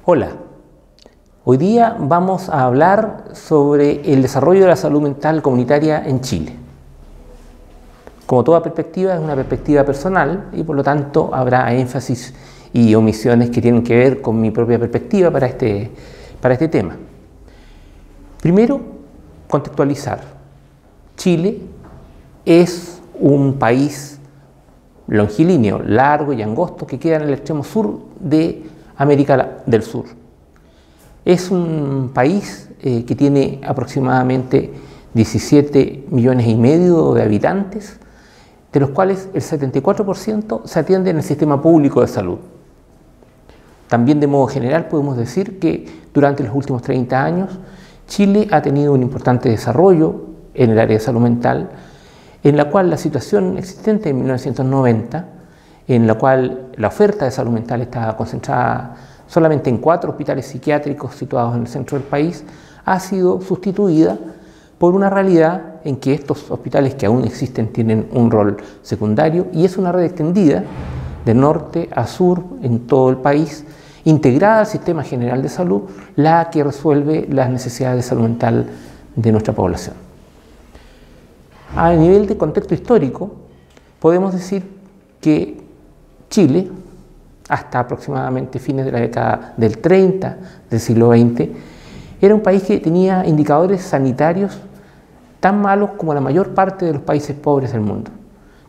Hola, hoy día vamos a hablar sobre el desarrollo de la salud mental comunitaria en Chile. Como toda perspectiva, es una perspectiva personal y por lo tanto habrá énfasis y omisiones que tienen que ver con mi propia perspectiva para este tema. Primero, contextualizar. Chile es un país longilíneo, largo y angosto que queda en el extremo sur de América del Sur. Es un país que tiene aproximadamente 17,5 millones de habitantes, de los cuales el 74% se atiende en el sistema público de salud. También de modo general podemos decir que durante los últimos 30 años Chile ha tenido un importante desarrollo en el área de salud mental, en la cual la situación existente en 1990, en la cual la oferta de salud mental estaba concentrada solamente en 4 hospitales psiquiátricos situados en el centro del país, ha sido sustituida por una realidad en que estos hospitales que aún existen tienen un rol secundario y es una red extendida de norte a sur en todo el país, integrada al sistema general de salud, la que resuelve las necesidades de salud mental de nuestra población. A nivel de contexto histórico, podemos decir que Chile, hasta aproximadamente fines de la década del 30 del siglo XX, era un país que tenía indicadores sanitarios tan malos como la mayor parte de los países pobres del mundo.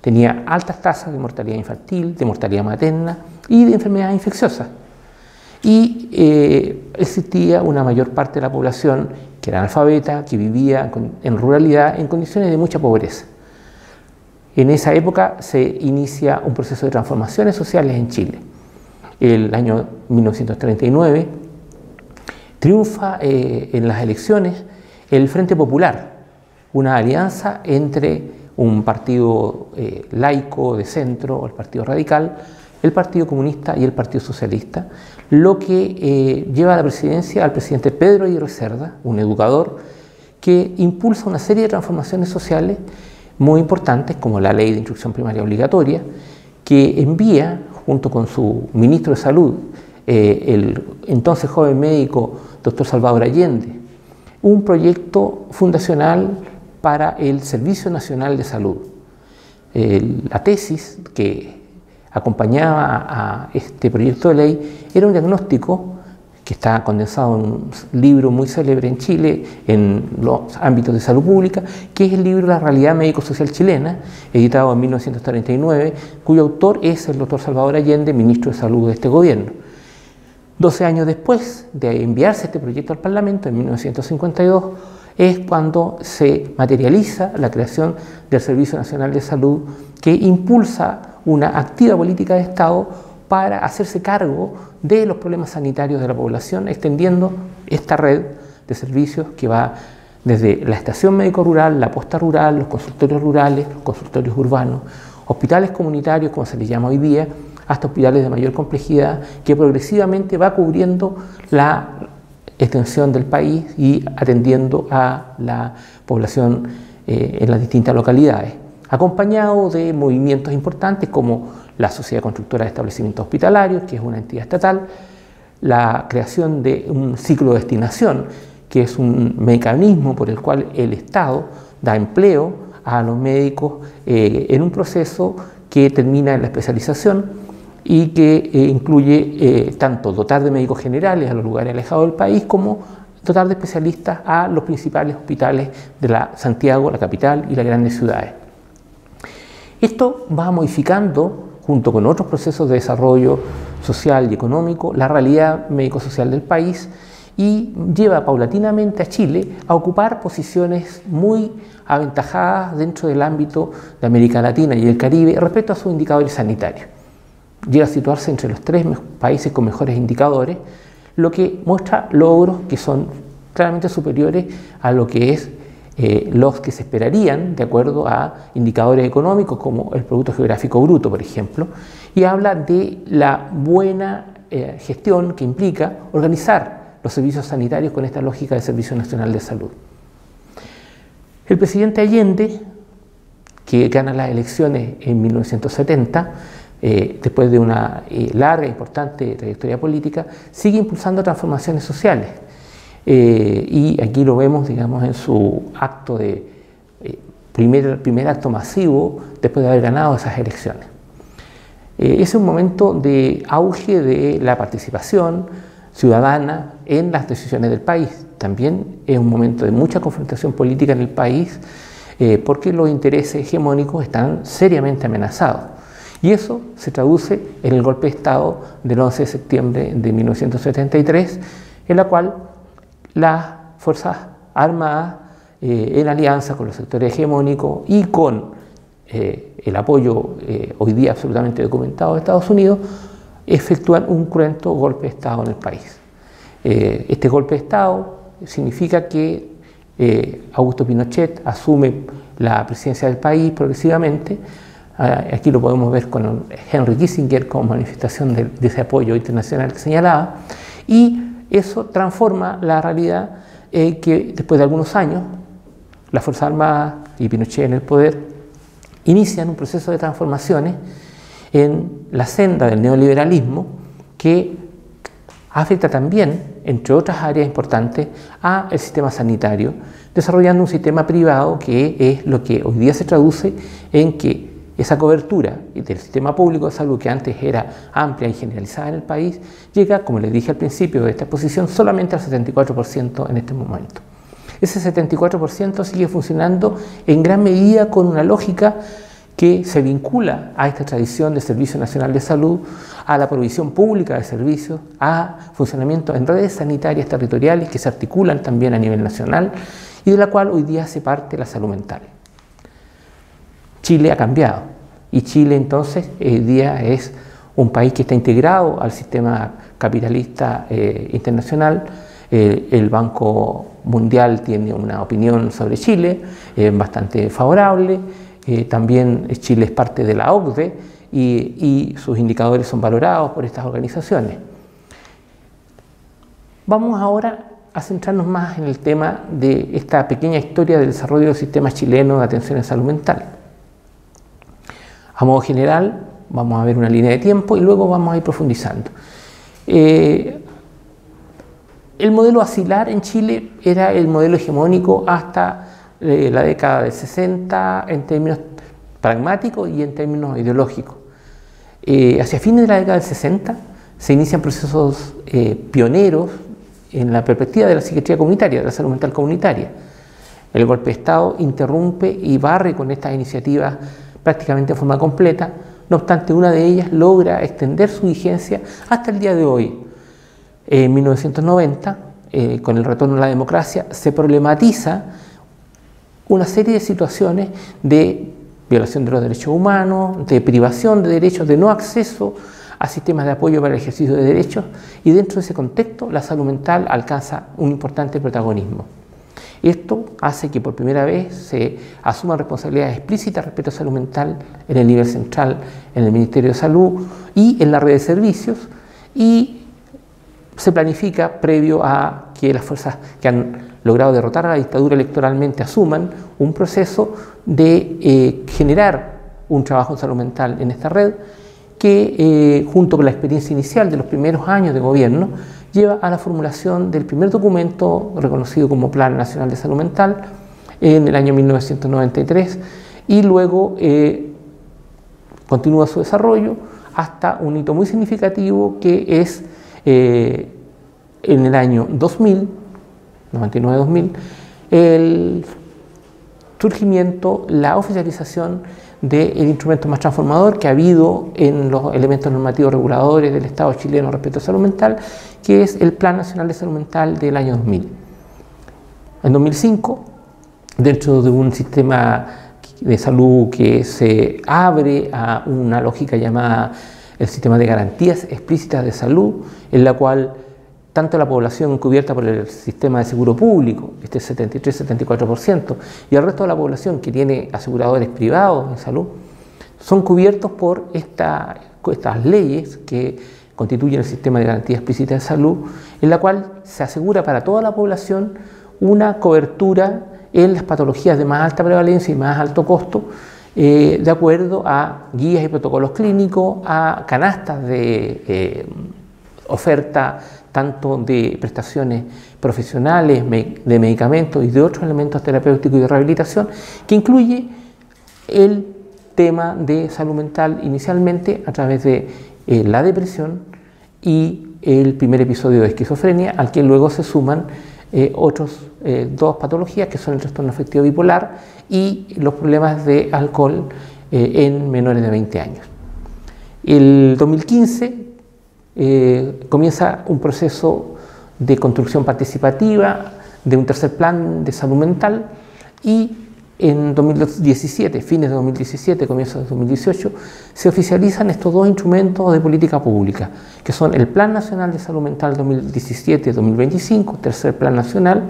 Tenía altas tasas de mortalidad infantil, de mortalidad materna y de enfermedades infecciosas. Y existía una mayor parte de la población que era analfabeta, que vivía en ruralidad, en condiciones de mucha pobreza. En esa época se inicia un proceso de transformaciones sociales en Chile. El año 1939 triunfa en las elecciones el Frente Popular, una alianza entre un partido laico de centro, el Partido Radical, el Partido Comunista y el Partido Socialista, lo que lleva a la presidencia al presidente Pedro Aguirre Cerda, un educador que impulsa una serie de transformaciones sociales muy importantes, como la Ley de Instrucción Primaria Obligatoria, que envía, junto con su ministro de Salud, el entonces joven médico doctor Salvador Allende, un proyecto fundacional para el Servicio Nacional de Salud. La tesis que acompañaba a este proyecto de ley era un diagnóstico que está condensado en un libro muy célebre en Chile en los ámbitos de salud pública, que es el libro La realidad médico-social chilena, editado en 1939, cuyo autor es el doctor Salvador Allende, ministro de Salud de este gobierno. 12 años después de enviarse este proyecto al Parlamento, en 1952, es cuando se materializa la creación del Servicio Nacional de Salud, que impulsa una activa política de Estado para hacerse cargo de los problemas sanitarios de la población, extendiendo esta red de servicios que va desde la estación médico-rural, la posta rural, los consultorios rurales, los consultorios urbanos, hospitales comunitarios, como se les llama hoy día, hasta hospitales de mayor complejidad, que progresivamente va cubriendo la extensión del país y atendiendo a la población en las distintas localidades, acompañado de movimientos importantes como la Sociedad Constructora de Establecimientos Hospitalarios, que es una entidad estatal, la creación de un ciclo de destinación, que es un mecanismo por el cual el Estado da empleo a los médicos en un proceso que termina en la especialización y que incluye tanto dotar de médicos generales a los lugares alejados del país como dotar de especialistas a los principales hospitales de Santiago, la capital y las grandes ciudades. Esto va modificando, junto con otros procesos de desarrollo social y económico, la realidad médico-social del país y lleva paulatinamente a Chile a ocupar posiciones muy aventajadas dentro del ámbito de América Latina y el Caribe respecto a sus indicadores sanitarios. Llega a situarse entre los 3 países con mejores indicadores, lo que muestra logros que son claramente superiores a lo que es los que se esperarían de acuerdo a indicadores económicos como el Producto Geográfico Bruto, por ejemplo, y habla de la buena gestión que implica organizar los servicios sanitarios con esta lógica de Servicio Nacional de Salud. El presidente Allende, que gana las elecciones en 1970, después de una larga e importante trayectoria política, sigue impulsando transformaciones sociales. Y aquí lo vemos, digamos, en su acto de primer acto masivo después de haber ganado esas elecciones. Es un momento de auge de la participación ciudadana en las decisiones del país. También es un momento de mucha confrontación política en el país porque los intereses hegemónicos están seriamente amenazados. Y eso se traduce en el golpe de Estado del 11 de septiembre de 1973, en la cual las Fuerzas Armadas, en alianza con los sectores hegemónicos y con el apoyo hoy día absolutamente documentado de Estados Unidos, efectúan un cruento golpe de Estado en el país. Este golpe de Estado significa que Augusto Pinochet asume la presidencia del país progresivamente. Aquí lo podemos ver con Henry Kissinger como manifestación de ese apoyo internacional que señalaba, y eso transforma la realidad que después de algunos años las Fuerzas Armadas y Pinochet en el poder inician un proceso de transformaciones en la senda del neoliberalismo que afecta también, entre otras áreas importantes, al sistema sanitario, desarrollando un sistema privado que es lo que hoy día se traduce en que esa cobertura del sistema público de salud, que antes era amplia y generalizada en el país, llega, como les dije al principio de esta exposición, solamente al 74% en este momento. Ese 74% sigue funcionando en gran medida con una lógica que se vincula a esta tradición de Servicio Nacional de Salud, a la provisión pública de servicios, a funcionamiento en redes sanitarias territoriales que se articulan también a nivel nacional y de la cual hoy día hace parte la salud mental. Chile ha cambiado y Chile entonces hoy día es un país que está integrado al sistema capitalista internacional. El Banco Mundial tiene una opinión sobre Chile bastante favorable. También Chile es parte de la OCDE y sus indicadores son valorados por estas organizaciones. Vamos ahora a centrarnos más en el tema de esta pequeña historia del desarrollo del sistema chileno de atención en salud mental. A modo general, vamos a ver una línea de tiempo y luego vamos a ir profundizando. El modelo asilar en Chile era el modelo hegemónico hasta la década del 60 en términos pragmáticos y en términos ideológicos. Hacia fines de la década del 60 se inician procesos pioneros en la perspectiva de la psiquiatría comunitaria, de la salud mental comunitaria. El golpe de Estado interrumpe y barre con estas iniciativas prácticamente en forma completa. No obstante, una de ellas logra extender su vigencia hasta el día de hoy. En 1990, con el retorno a la democracia, se problematiza una serie de situaciones de violación de los derechos humanos, de privación de derechos, de no acceso a sistemas de apoyo para el ejercicio de derechos, y dentro de ese contexto la salud mental alcanza un importante protagonismo. Esto hace que por primera vez se asuman responsabilidades explícitas respecto a salud mental en el nivel central, en el Ministerio de Salud y en la red de servicios, y se planifica previo a que las fuerzas que han logrado derrotar a la dictadura electoralmente asuman un proceso de generar un trabajo en salud mental en esta red que junto con la experiencia inicial de los primeros años de gobierno lleva a la formulación del primer documento reconocido como Plan Nacional de Salud Mental en el año 1993 y luego continúa su desarrollo hasta un hito muy significativo que es en el año 2000, 99-2000, el surgimiento, la oficialización del instrumento más transformador que ha habido en los elementos normativos reguladores del Estado chileno respecto a salud mental, que es el Plan Nacional de Salud Mental del año 2000. En 2005, dentro de un sistema de salud que se abre a una lógica llamada el sistema de garantías explícitas de salud, en la cual tanto la población cubierta por el sistema de seguro público, este 73-74%, y el resto de la población que tiene aseguradores privados en salud, son cubiertos por estas leyes que constituyen el sistema de garantías explícitas de salud, en la cual se asegura para toda la población una cobertura en las patologías de más alta prevalencia y más alto costo, de acuerdo a guías y protocolos clínicos, a canastas de oferta tanto de prestaciones profesionales, de medicamentos y de otros elementos terapéuticos y de rehabilitación, que incluye el tema de salud mental inicialmente a través de la depresión y el primer episodio de esquizofrenia, al que luego se suman otros dos patologías que son el trastorno afectivo bipolar y los problemas de alcohol en menores de 20 años. El 2015 comienza un proceso de construcción participativa de un tercer plan de salud mental y en 2017, fines de 2017, comienzos de 2018, se oficializan estos dos instrumentos de política pública, que son el Plan Nacional de Salud Mental 2017-2025, tercer plan nacional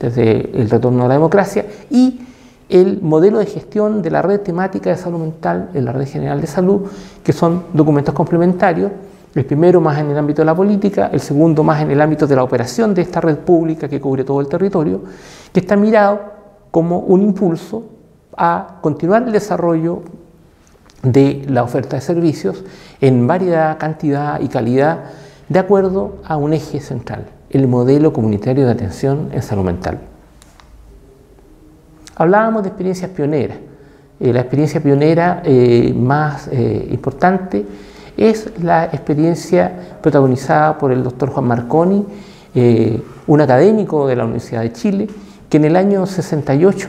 desde el retorno a la democracia, y el modelo de gestión de la red temática de salud mental en la Red General de Salud, que son documentos complementarios, el primero más en el ámbito de la política, el segundo más en el ámbito de la operación de esta red pública que cubre todo el territorio, que está mirado como un impulso a continuar el desarrollo de la oferta de servicios en variedad, cantidad y calidad de acuerdo a un eje central, el modelo comunitario de atención en salud mental. Hablábamos de experiencias pioneras. La experiencia pionera más importante es la experiencia protagonizada por el doctor Juan Marconi, un académico de la Universidad de Chile, que en el año 68,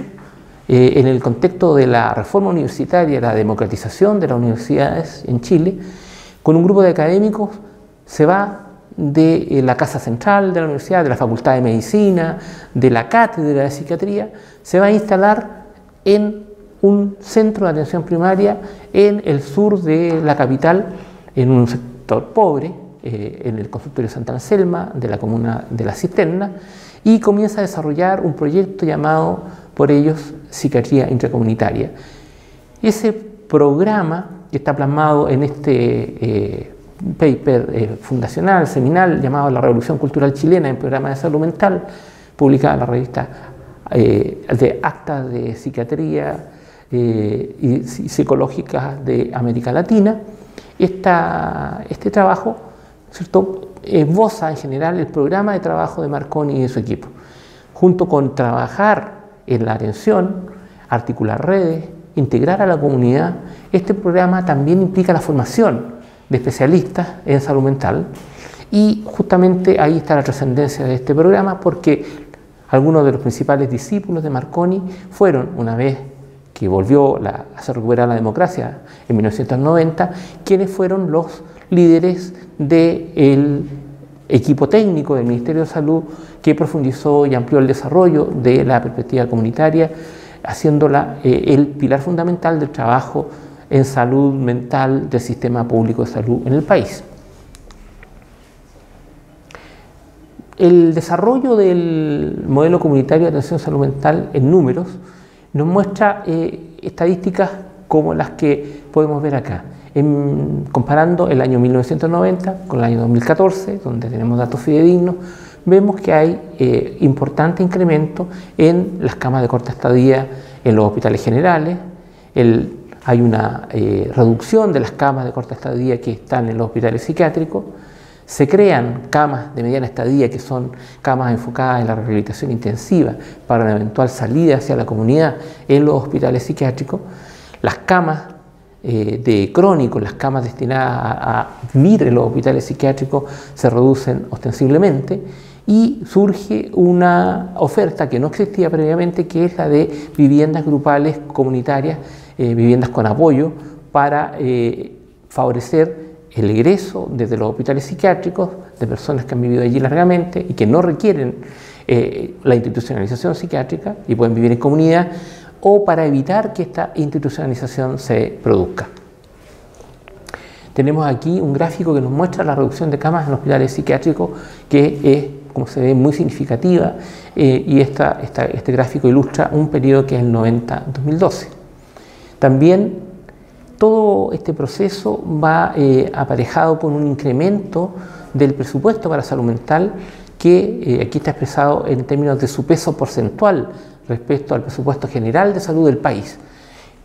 en el contexto de la reforma universitaria, la democratización de las universidades en Chile, con un grupo de académicos se va de la Casa Central de la Universidad, de la Facultad de Medicina, de la Cátedra de Psiquiatría, se va a instalar en un centro de atención primaria en el sur de la capital, en un sector pobre, en el consultorio Santa Anselma de la comuna de La Cisterna, y comienza a desarrollar un proyecto llamado por ellos Psiquiatría Intracomunitaria. Ese programa que está plasmado en este paper fundacional, seminal, llamado La Revolución Cultural Chilena en Programa de Salud Mental, publicada en la revista de Actas de Psiquiatría y Psicológicas de América Latina. Este trabajo, ¿cierto?, esboza en general el programa de trabajo de Marconi y de su equipo. Junto con trabajar en la atención, articular redes, integrar a la comunidad, este programa también implica la formación de especialistas en salud mental y justamente ahí está la trascendencia de este programa, porque algunos de los principales discípulos de Marconi fueron, una vez que volvió a hacer recuperar la democracia en 1990, quienes fueron los líderes del equipo técnico del Ministerio de Salud que profundizó y amplió el desarrollo de la perspectiva comunitaria, haciéndola el pilar fundamental del trabajo en salud mental del sistema público de salud en el país. El desarrollo del modelo comunitario de atención a salud mental en números nos muestra estadísticas como las que podemos ver acá. Comparando el año 1990 con el año 2014, donde tenemos datos fidedignos, vemos que hay importante incremento en las camas de corta estadía en los hospitales generales, hay una reducción de las camas de corta estadía que están en los hospitales psiquiátricos, se crean camas de mediana estadía que son camas enfocadas en la rehabilitación intensiva para una eventual salida hacia la comunidad en los hospitales psiquiátricos, las camas de crónicos, las camas destinadas a vivir en los hospitales psiquiátricos se reducen ostensiblemente y surge una oferta que no existía previamente, que es la de viviendas grupales comunitarias, viviendas con apoyo para favorecer el egreso desde los hospitales psiquiátricos de personas que han vivido allí largamente y que no requieren la institucionalización psiquiátrica y pueden vivir en comunidad, o para evitar que esta institucionalización se produzca. Tenemos aquí un gráfico que nos muestra la reducción de camas en hospitales psiquiátricos, que es, como se ve, muy significativa, y este gráfico ilustra un periodo que es el 90-2012. También todo este proceso va aparejado por un incremento del presupuesto para salud mental que aquí está expresado en términos de su peso porcentual respecto al presupuesto general de salud del país.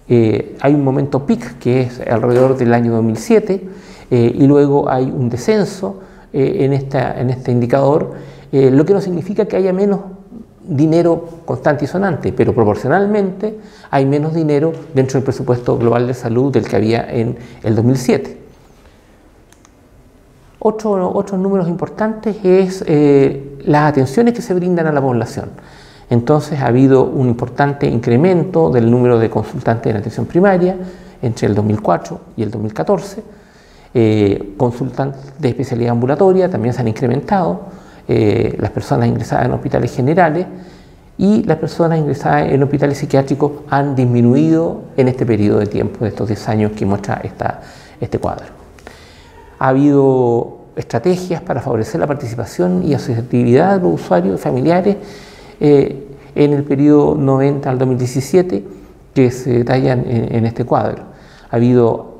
Hay un momento peak que es alrededor del año 2007 y luego hay un descenso en este indicador, lo que no significa que haya menos dinero constante y sonante, pero proporcionalmente hay menos dinero dentro del presupuesto global de salud del que había en el 2007. Otros números importantes es las atenciones que se brindan a la población. Entonces ha habido un importante incremento del número de consultantes en atención primaria entre el 2004 y el 2014. Consultantes de especialidad ambulatoria también se han incrementado. Las personas ingresadas en hospitales generales y las personas ingresadas en hospitales psiquiátricos han disminuido en este periodo de tiempo, de estos 10 años que muestra este cuadro. Ha habido estrategias para favorecer la participación y asociatividad de los usuarios y familiares en el periodo 90 al 2017 que se detallan en este cuadro. Ha habido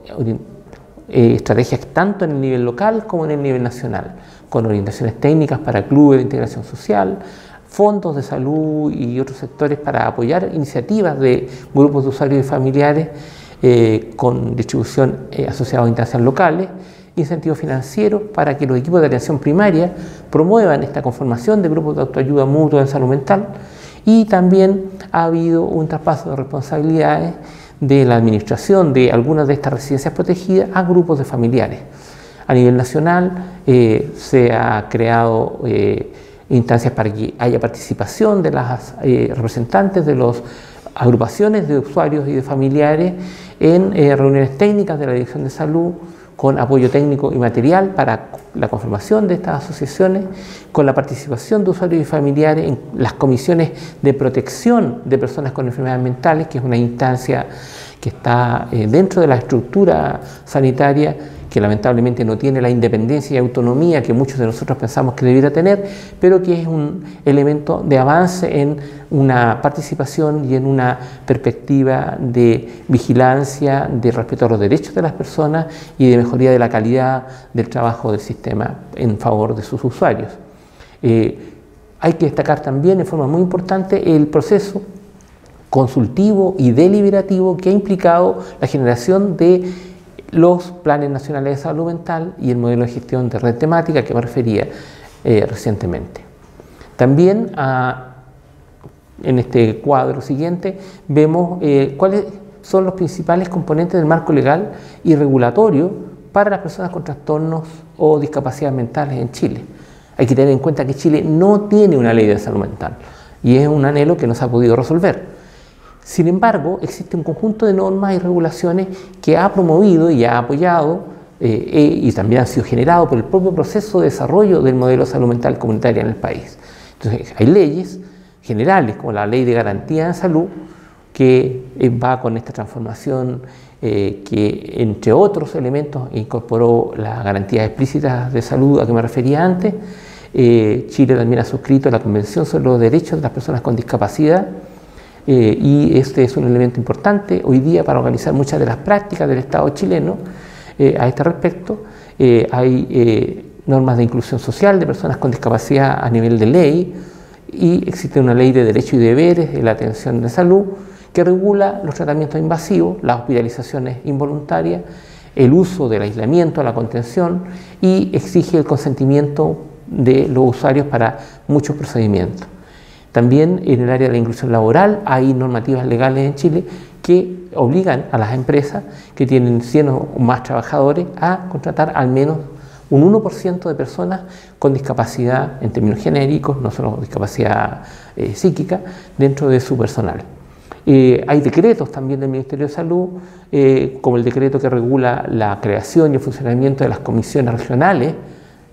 estrategias tanto en el nivel local como en el nivel nacional, con orientaciones técnicas para clubes de integración social, fondos de salud y otros sectores para apoyar iniciativas de grupos de usuarios y familiares con distribución asociada a instancias locales, incentivos financieros para que los equipos de atención primaria promuevan esta conformación de grupos de autoayuda mutua en salud mental, y también ha habido un traspaso de responsabilidades de la administración de algunas de estas residencias protegidas a grupos de familiares. A nivel nacional se ha creado instancias para que haya participación de las representantes de las agrupaciones de usuarios y de familiares en reuniones técnicas de la Dirección de Salud, con apoyo técnico y material para la conformación de estas asociaciones, con la participación de usuarios y familiares en las comisiones de protección de personas con enfermedades mentales, que es una instancia que está dentro de la estructura sanitaria, que lamentablemente no tiene la independencia y autonomía que muchos de nosotros pensamos que debiera tener, pero que es un elemento de avance en una participación y en una perspectiva de vigilancia, de respeto a los derechos de las personas y de mejoría de la calidad del trabajo del sistema en favor de sus usuarios. Hay que destacar también de forma muy importante el proceso consultivo y deliberativo que ha implicado la generación de los planes nacionales de salud mental y el modelo de gestión de red temática que me refería recientemente. También en este cuadro siguiente vemos cuáles son los principales componentes del marco legal y regulatorio para las personas con trastornos o discapacidades mentales en Chile. Hay que tener en cuenta que Chile no tiene una ley de salud mental y es un anhelo que no se ha podido resolver. Sin embargo, existe un conjunto de normas y regulaciones que ha promovido y ha apoyado y también han sido generados por el propio proceso de desarrollo del modelo de salud mental comunitaria en el país. Entonces, hay leyes generales como la Ley de Garantía en Salud, que va con esta transformación que, entre otros elementos, incorporó las garantías explícitas de salud a que me refería antes. Chile también ha suscrito la Convención sobre los Derechos de las Personas con Discapacidad, y este es un elemento importante hoy día para organizar muchas de las prácticas del Estado chileno a este respecto. Hay normas de inclusión social de personas con discapacidad a nivel de ley, y existe una ley de derechos y deberes de la atención de salud que regula los tratamientos invasivos, las hospitalizaciones involuntarias, el uso del aislamiento, la contención, y exige el consentimiento de los usuarios para muchos procedimientos. También en el área de la inclusión laboral hay normativas legales en Chile que obligan a las empresas que tienen 100 o más trabajadores a contratar al menos un 1% de personas con discapacidad en términos genéricos, no solo discapacidad psíquica, dentro de su personal. Hay decretos también del Ministerio de Salud, como el decreto que regula la creación y el funcionamiento de las comisiones regionales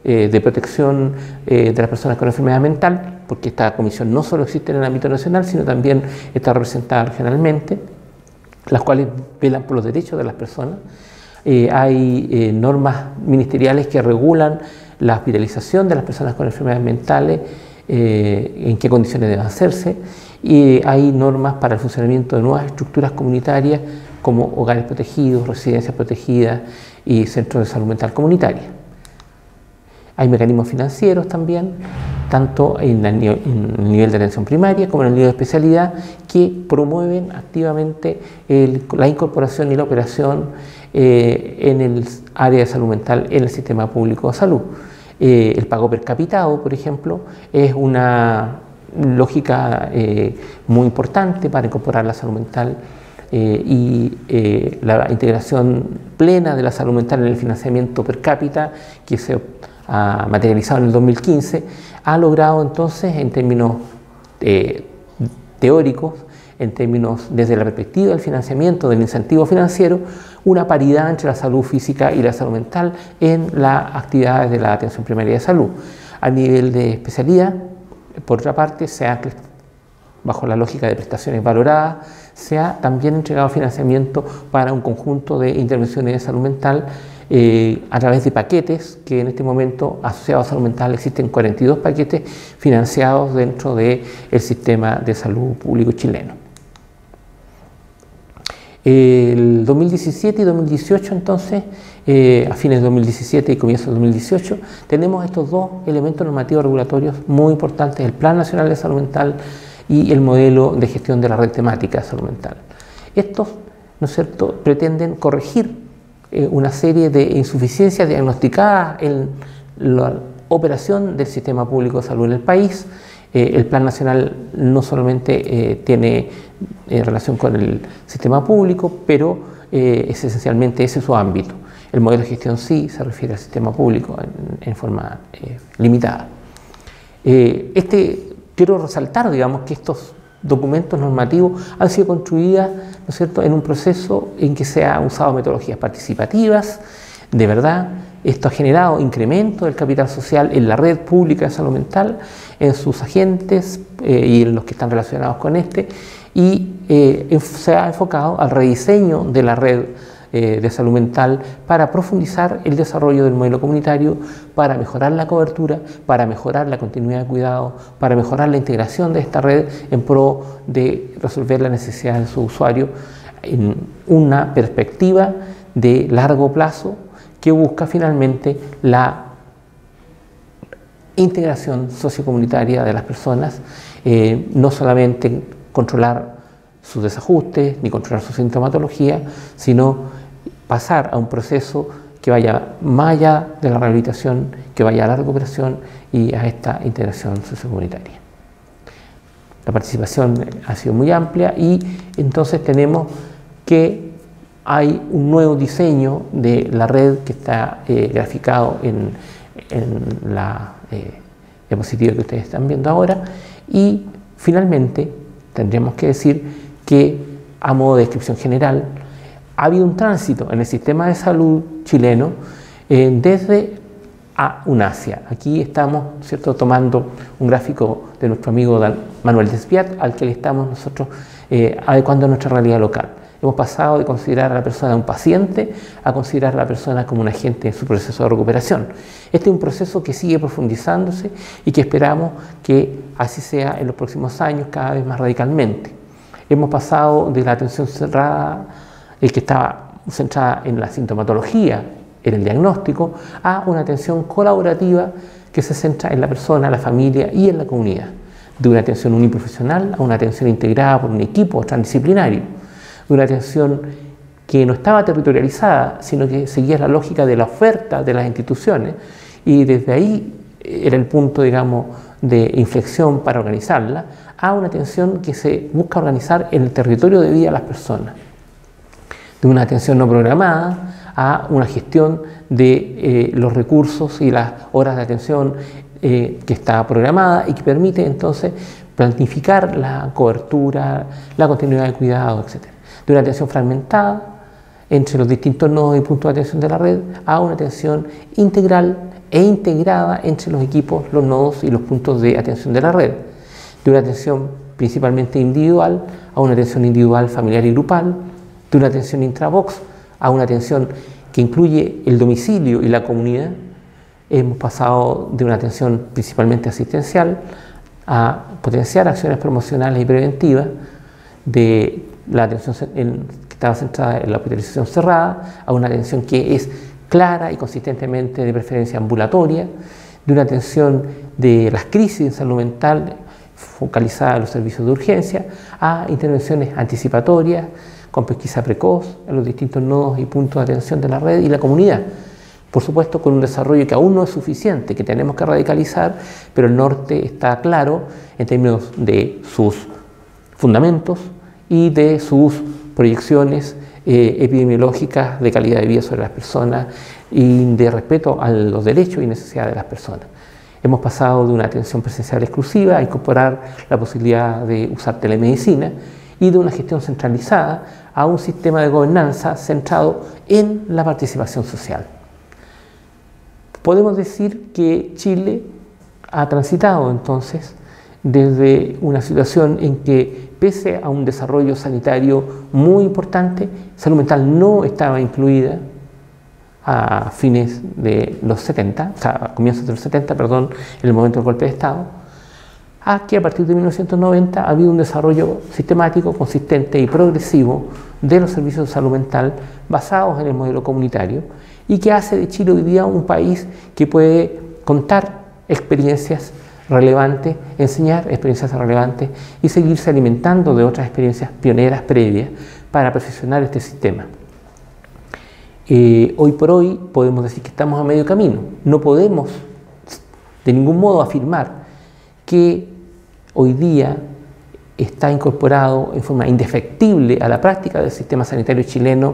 de protección de las personas con enfermedad mental, porque esta comisión no solo existe en el ámbito nacional, sino también está representada regionalmente, las cuales velan por los derechos de las personas. Hay normas ministeriales que regulan la hospitalización de las personas con enfermedades mentales, en qué condiciones deben hacerse, y hay normas para el funcionamiento de nuevas estructuras comunitarias como hogares protegidos, residencias protegidas y centros de salud mental comunitaria. Hay mecanismos financieros también tanto en el nivel de atención primaria como en el nivel de especialidad, que promueven activamente la incorporación y la operación en el área de salud mental en el sistema público de salud. El pago per capitado, por ejemplo, es una lógica muy importante para incorporar la salud mental y la integración plena de la salud mental en el financiamiento per cápita, que se ha materializado en el 2015, ha logrado entonces, en términos teóricos, en términos desde la perspectiva del financiamiento, del incentivo financiero, una paridad entre la salud física y la salud mental en las actividades de la atención primaria de salud. A nivel de especialidad, por otra parte, bajo la lógica de prestaciones valoradas, se ha también entregado financiamiento para un conjunto de intervenciones de salud mental a través de paquetes, que en este momento asociados a salud mental existen 42 paquetes financiados dentro del sistema de salud público chileno. El 2017 y 2018 entonces, a fines de 2017 y comienzos de 2018, tenemos estos dos elementos normativos regulatorios muy importantes, el Plan Nacional de Salud Mental y el modelo de gestión de la red temática de salud mental. Estos, ¿no es cierto?, pretenden corregir una serie de insuficiencias diagnosticadas en la operación del sistema público de salud en el país. El Plan Nacional no solamente tiene relación con el sistema público, pero es esencialmente ese su ámbito. El modelo de gestión sí se refiere al sistema público en forma limitada. Quiero resaltar, digamos, que estos documentos normativos han sido construidos, ¿no es cierto?, en un proceso en que se han usado metodologías participativas. De verdad, esto ha generado incremento del capital social en la red pública de salud mental, en sus agentes y en los que están relacionados con y se ha enfocado al rediseño de la red de salud mental para profundizar el desarrollo del modelo comunitario, para mejorar la cobertura, para mejorar la continuidad de cuidado, para mejorar la integración de esta red en pro de resolver las necesidades de sus usuarios en una perspectiva de largo plazo que busca finalmente la integración sociocomunitaria de las personas, no solamente controlar sus desajustes ni controlar su sintomatología, sino pasar a un proceso que vaya más allá de la rehabilitación, que vaya a la recuperación y a esta integración sociocomunitaria. La participación ha sido muy amplia y entonces tenemos que hay un nuevo diseño de la red que está graficado en la diapositiva que ustedes están viendo ahora, y finalmente tendríamos que decir que, a modo de descripción general, ha habido un tránsito en el sistema de salud chileno desde a un hacia. Aquí estamos, ¿cierto?, tomando un gráfico de nuestro amigo Manuel Desviat, al que le estamos nosotros adecuando a nuestra realidad local. Hemos pasado de considerar a la persona un paciente a considerar a la persona como un agente en su proceso de recuperación. Este es un proceso que sigue profundizándose y que esperamos que así sea en los próximos años cada vez más radicalmente. Hemos pasado de la atención cerrada, que estaba centrada en la sintomatología, en el diagnóstico, a una atención colaborativa que se centra en la persona, la familia y en la comunidad. De una atención uniprofesional a una atención integrada por un equipo transdisciplinario. De una atención que no estaba territorializada, sino que seguía la lógica de la oferta de las instituciones, y desde ahí era el punto, digamos, de inflexión para organizarla, a una atención que se busca organizar en el territorio de vida de las personas. De una atención no programada a una gestión de los recursos y las horas de atención que está programada y que permite entonces planificar la cobertura, la continuidad de cuidado, etc. De una atención fragmentada entre los distintos nodos y puntos de atención de la red a una atención integral e integrada entre los equipos, los nodos y los puntos de atención de la red. De una atención principalmente individual a una atención individual, familiar y grupal. De una atención intravox a una atención que incluye el domicilio y la comunidad. Hemos pasado de una atención principalmente asistencial a potenciar acciones promocionales y preventivas, de la atención que estaba centrada en la hospitalización cerrada a una atención que es clara y consistentemente de preferencia ambulatoria, de una atención de las crisis en salud mental focalizada en los servicios de urgencia, a intervenciones anticipatorias con pesquisa precoz en los distintos nodos y puntos de atención de la red y la comunidad. Por supuesto, con un desarrollo que aún no es suficiente, que tenemos que radicalizar, pero el norte está claro en términos de sus fundamentos y de sus proyecciones epidemiológicas de calidad de vida sobre las personas y de respeto a los derechos y necesidades de las personas. Hemos pasado de una atención presencial exclusiva a incorporar la posibilidad de usar telemedicina y de una gestión centralizada a un sistema de gobernanza centrado en la participación social. Podemos decir que Chile ha transitado entonces desde una situación en que, pese a un desarrollo sanitario muy importante, salud mental no estaba incluida a fines de los 70, o sea, a comienzos de los 70, perdón, en el momento del golpe de Estado, a que a partir de 1990 ha habido un desarrollo sistemático, consistente y progresivo de los servicios de salud mental basados en el modelo comunitario y que hace de Chile hoy día un país que puede contar experiencias relevantes, enseñar experiencias relevantes y seguirse alimentando de otras experiencias pioneras previas para perfeccionar este sistema. Hoy por hoy podemos decir que estamos a medio camino. No podemos de ningún modo afirmar que hoy día está incorporado en forma indefectible a la práctica del sistema sanitario chileno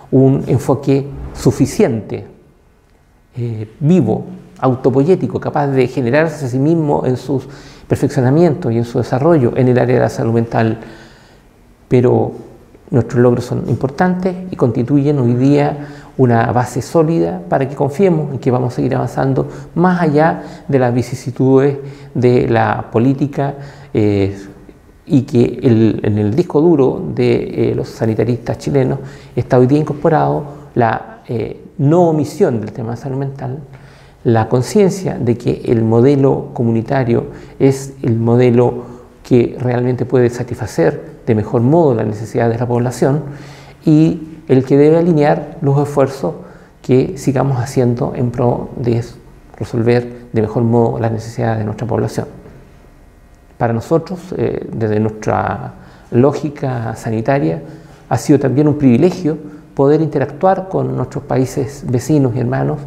un enfoque suficiente, vivo, autopoyético, capaz de generarse a sí mismo en sus perfeccionamientos y en su desarrollo en el área de la salud mental. Pero nuestros logros son importantes y constituyen hoy día una base sólida para que confiemos en que vamos a seguir avanzando más allá de las vicisitudes de la política y que en el disco duro de los sanitaristas chilenos está hoy día incorporado la no omisión del tema de salud mental, la conciencia de que el modelo comunitario es el modelo que realmente puede satisfacer de mejor modo las necesidades de la población y el que debe alinear los esfuerzos que sigamos haciendo en pro de resolver de mejor modo las necesidades de nuestra población. Para nosotros, desde nuestra lógica sanitaria, ha sido también un privilegio poder interactuar con nuestros países vecinos y hermanos,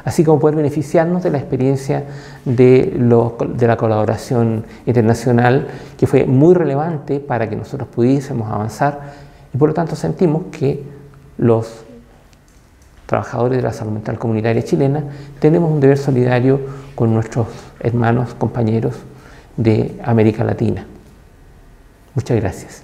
así como poder beneficiarnos de la experiencia de la colaboración internacional, que fue muy relevante para que nosotros pudiésemos avanzar, y por lo tanto sentimos que los trabajadores de la salud mental comunitaria chilena tenemos un deber solidario con nuestros hermanos, compañeros de América Latina. Muchas gracias.